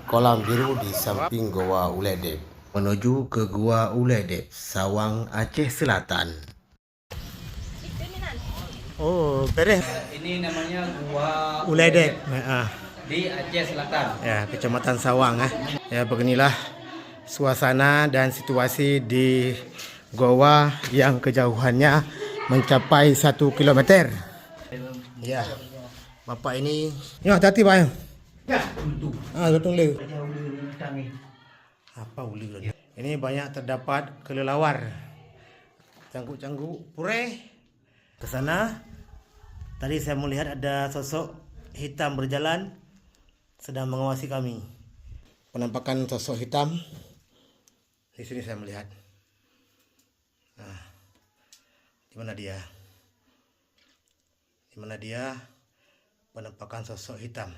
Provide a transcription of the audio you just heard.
kolam biru di samping Goa Uledep menuju ke Goa Uledep, Sawang, Aceh Selatan. Oh, beres. Ini namanya Goa Uledep di Aceh Selatan. Ya, Kecamatan Sawang. Ya, beginilah suasana dan situasi di goa yang kejauhannya mencapai 1 kilometer. Ya, Bapak ini. Ya, hati-hati, Pak. Ya, betul. Betul. Apa uli? Ini banyak terdapat kelelawar. Cangkuk-cangkuk pure. Ke sana. Tadi saya melihat ada sosok hitam berjalan sedang mengawasi kami. Penampakan sosok hitam di sini saya melihat. Nah, di mana dia? Di mana dia? Penampakan sosok hitam.